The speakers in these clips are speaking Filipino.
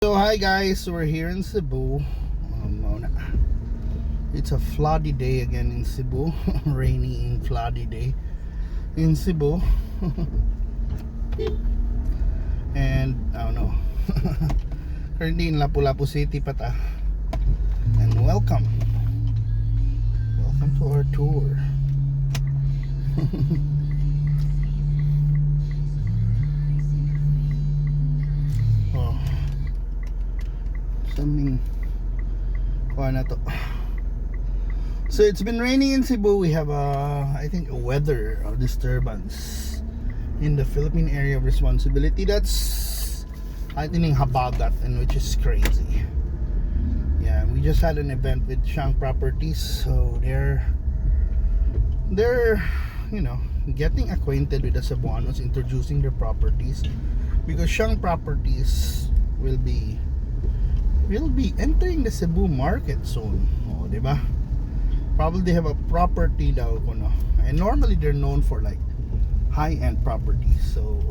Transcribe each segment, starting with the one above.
So hi guys, we're here in Cebu. It's a floody day again in Cebu. Rainy and floody day in Cebu. And I don't know. Currently in Lapu-Lapu City pata. And welcome to our tour. Oh, something kuha na to. So it's been raining in Cebu. We have I think a weather disturbance in the Philippine area of responsibility. That's I think Habagat, and which is crazy. Yeah, we just had an event with Shang Properties, so they're getting acquainted with the Cebuanos, introducing their properties, because Shang Properties will be entering the Cebu market soon. Oh, diba? Probably they have a property daw kuno. And normally they're known for like high-end properties. So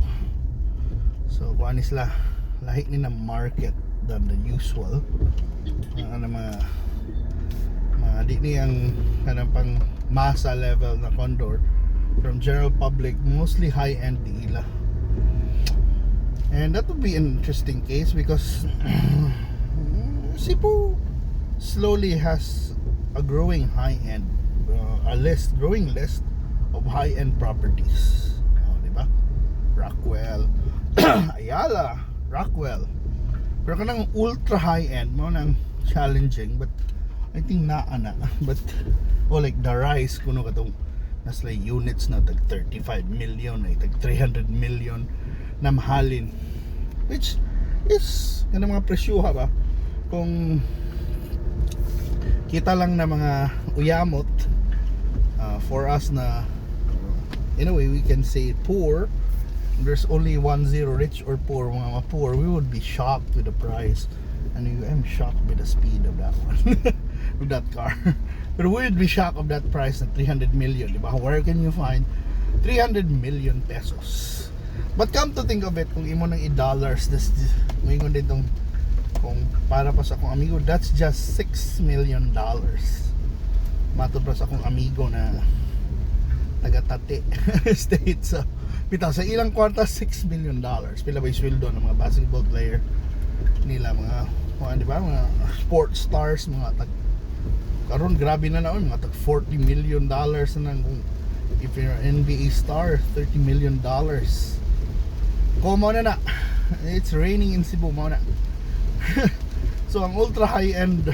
kuan isla lahi ni na market than the usual. Mga di ni ang kanang pang masa level na condor from general public, mostly high-end ila. And that would be an interesting case because Cebu slowly has a growing high-end growing list of high-end properties. Oh, diba? Rockwell, Ayala, Rockwell. Pero kanang ultra high-end mo nang challenging, but I think naana. But like the rise kuno katong nas like units na tag 35 million, ay tag 300 million na mahalin, which is kanang mga presyo ba kung kita lang na mga uyamot, for us na in a way we can say poor, there's only 1-0 rich or poor. Mga poor, we would be shocked with the price, and I'm shocked with the speed of that one with that car. But we would be shocked of that price na 300 million, diba? Where can you find 300 million pesos? But come to think of it, kung imo ng i-dollars, this mayroon din tong, kung para pa sa akong amigo, that's just $6 million. Matod pa sa akong amigo na taga-Tate state. So bitaw sa ilang kwarta, $6 million. Pila ba yung sweldo ng mga basketball player nila, mga di ba, mga sports stars, mga tag karon grabe na mga tag $40 million na nang, kung if you're an NBA star, $30 million. Komo na it's raining in Cebu mo na. So ang ultra high end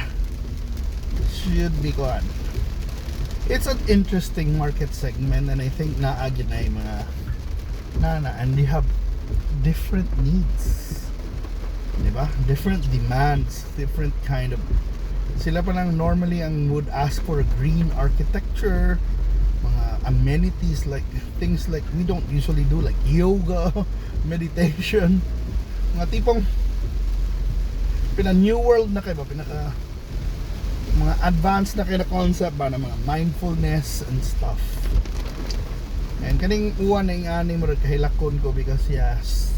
should be gone. It's an interesting market segment, and I think naagid na yung mga and they have different needs, diba? Different demands, different kind of, sila pa lang normally ang would ask for a green architecture, mga amenities, like things like we don't usually do, like yoga, meditation, mga tipong pina new world na kayo ba, pinaka mga advanced na kayo na concept ba, na mga mindfulness and stuff. And kaning uwan na yung ani mo kahilakon ko, because yes,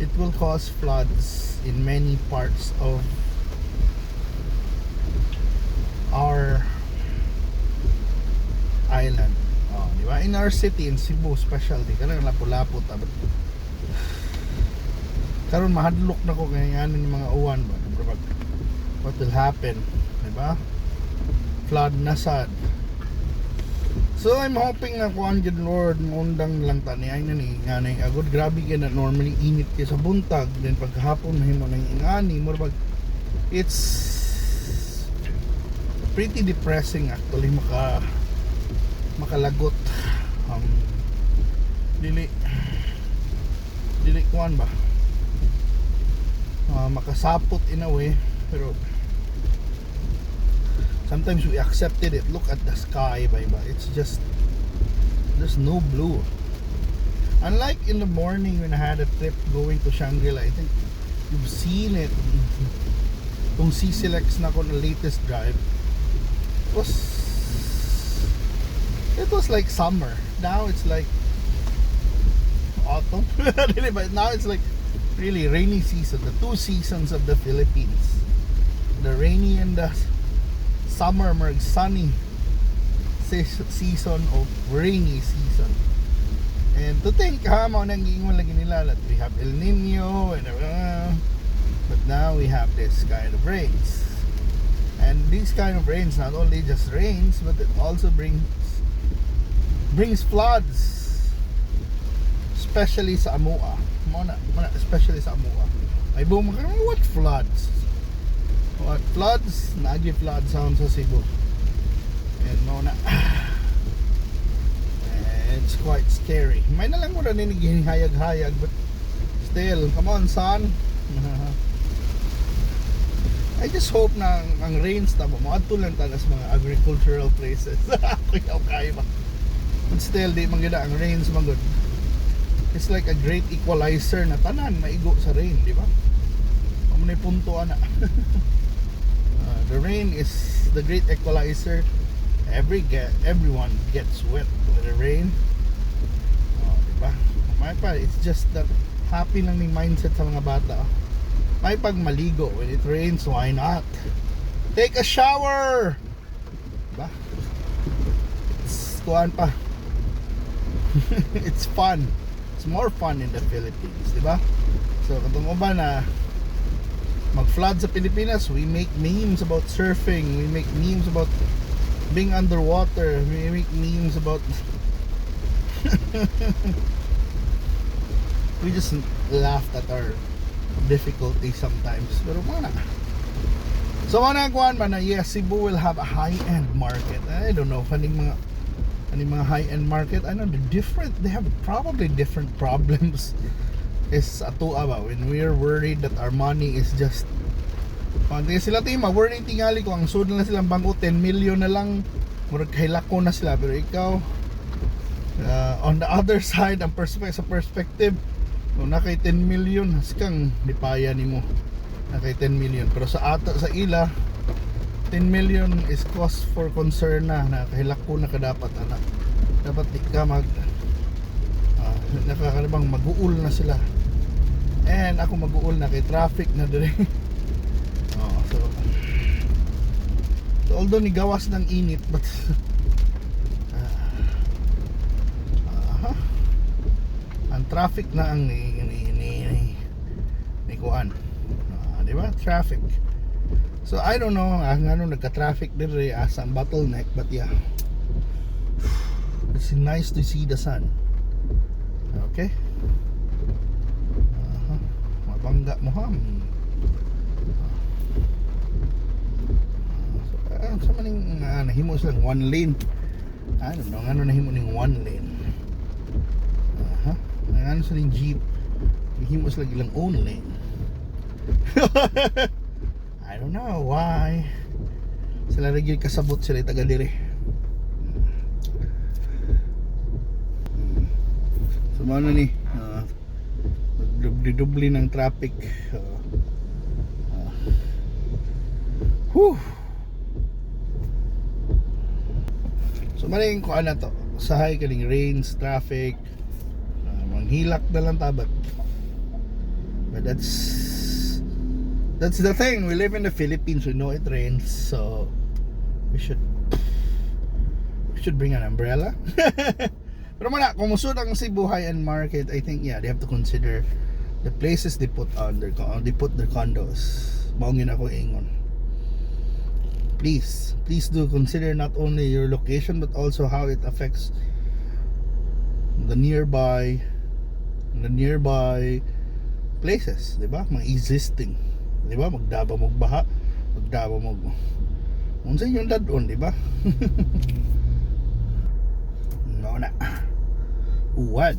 it will cause floods in many parts of our island. Oh, di ba? In our city, in Cebu specialty, kanang Lapu-Lapu ta. Karon mahadlok na ko ganyan ng mga uwan ba. What will happen, di ba? Flood na sad. So I'm hoping na kuan gid Lord ngundang lang ta niay na ni nganay agud, grabe kay na normally init kay sa buntag, then pagkahapon mahimo nang ingani mo pag, it's pretty depressing actually makalagot. Dili kuan ba, makasapot in a way, pero sometimes we accepted it. Look at the sky, ba? It's just, there's no blue. Unlike in the morning when I had a trip going to Shangri-La, I think you've seen it. Kung C-Selects na ko na latest drive, it was like summer. Now it's like autumn. Now it's like really rainy season, the two seasons of the Philippines, the rainy and the summer or sunny season of rainy season. And to think mao nang giingon lagi nila that we have El Nino and but now we have this kind of rains. And these kind of rains not only just rains, but it also brings floods, especially sa Amua. Especially sa Amua. May boom what floods? What floods? Nagi flood sound sa Cebu. And muna it's quite scary. May na lang mo na niniging hayag-hayag, but still, come on son. I just hope na ang rains na maadto lang tayo sa mga agricultural places. Okay ba? But still, di man gina ang rains magod. It's like a great equalizer na tanan maigo sa rain, di ba? Amo na punto ana. The rain is the great equalizer. Everyone gets wet with the rain. Di ba? May pa, it's just that happy lang ning mindset sa mga bata. May pag maligo when it rains, why not? Take a shower. Diba? It's kuan pa. It's fun. It's more fun in the Philippines, diba? So katong ba na mag-flood sa Pilipinas, we make memes about surfing, we make memes about being underwater, we make memes about we just laughed at our difficulty sometimes, pero mana. So mana kuan man na yes, Cebu will have a high-end market. I don't know kaning mga high-end market, I know they have probably different problems is ato ba when we're worried that our money is just pandi sila tima worried tingali ko ang sud na silang bangko 10 million na lang murag kailako na sila, pero ikaw on the other side ang perspective kung nakay 10 million haskang dipaya nimo nakay 10 million, pero sa ata sa ila 10 million is cause for concern na nakahilako na kadapat ana dapat di ka nakakalibang mag-uul na sila, and ako mag-uul na kay traffic na dire. So although ni gawas ng init, but ang traffic na ang ni kuan, di ba? Traffic. So I don't know ang nagka-traffic dire as ang bottleneck, but yeah, it's nice to see the sun. Okay. Mabangga mo ha. So sa maning nahimo silang one lane. I don't know nahimo ning one lane. Ano sa ning jeep, himos lagi lang own lane. I don't know why sila lagi kasabot sila taga dire. So ano ni dubli ng traffic. So maling ko ana to sahay kaning rains, traffic, manghilak na lang tabat. But that's the thing, we live in the Philippines, we know it rains, so we should bring an umbrella. Pero mana kung musud ang Cebu high-end market, I think yeah, they have to consider the places they put their condos. Maungin ako ingon. Please do consider not only your location but also how it affects the nearby places, di ba? Mga existing, di ba? Magdaba mo baha, magdaba mo unsa yung dadon, di ba? No na. Uwan.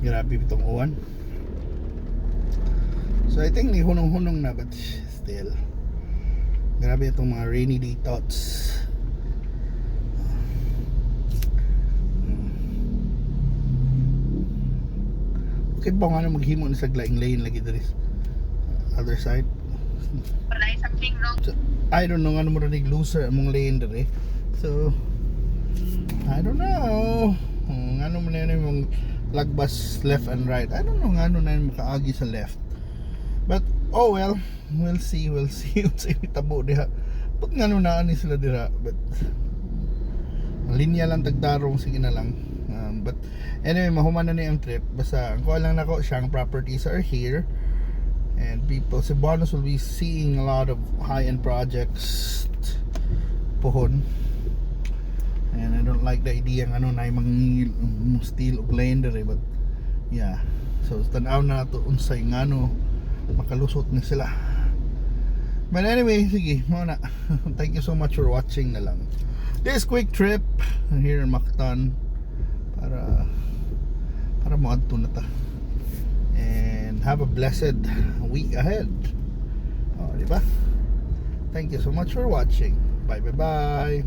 Grabe itong uwan. So I think ni hunong-hunong na, but still grabe itong mga rainy day thoughts. Okay ba nga na maghimo na sa glaing lane lagi diri other side? something wrong. So, I don't know ano mo rin loser among lane dere. So I don't know. Ano man na yung lagbas left and right. I don't know ano na yung makaagi sa left. But oh well, we'll see unsay tabo diha. But ngano na ani sila diha, but linya lang tagdarong sige na lang. But anyway, mahuman na ni ang trip. Basta ang ko lang nako siyang properties are here. And people, Cebuanos will be seeing a lot of high-end projects pohon. And I don't like the idea ng ano na yung steel og lane dere, but yeah. So tanaw na nato unsay ngano makalusot ni sila. But anyway, sige, muna. Thank you so much for watching na lang. This quick trip here in Mactan para moadto na ta. And have a blessed week ahead. Oh, di ba? Thank you so much for watching. Bye bye bye.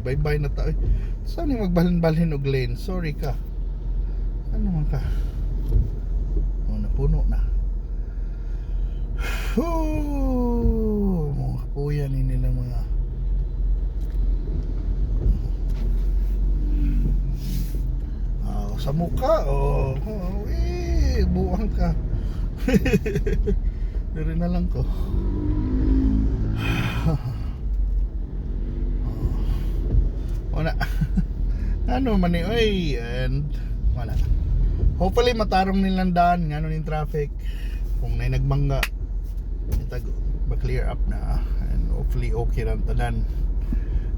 Bye bye na tayo. Saan yung magbalhin-balhin og lane? Sorry ka. Ano man ka? Oh, napuno na. Mga kapuyan ini ng mga sa mukha. Buwang ka. Dere na lang ko. Wala. Ano man oy, and wala. Hopefully matarong nilang daan ngano ning traffic. Kung may nagmangga itago ba-clear up na, and hopefully okay lang tanan.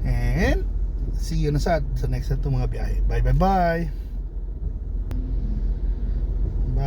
And see you na sa next na mga biyahe. Bye bye bye.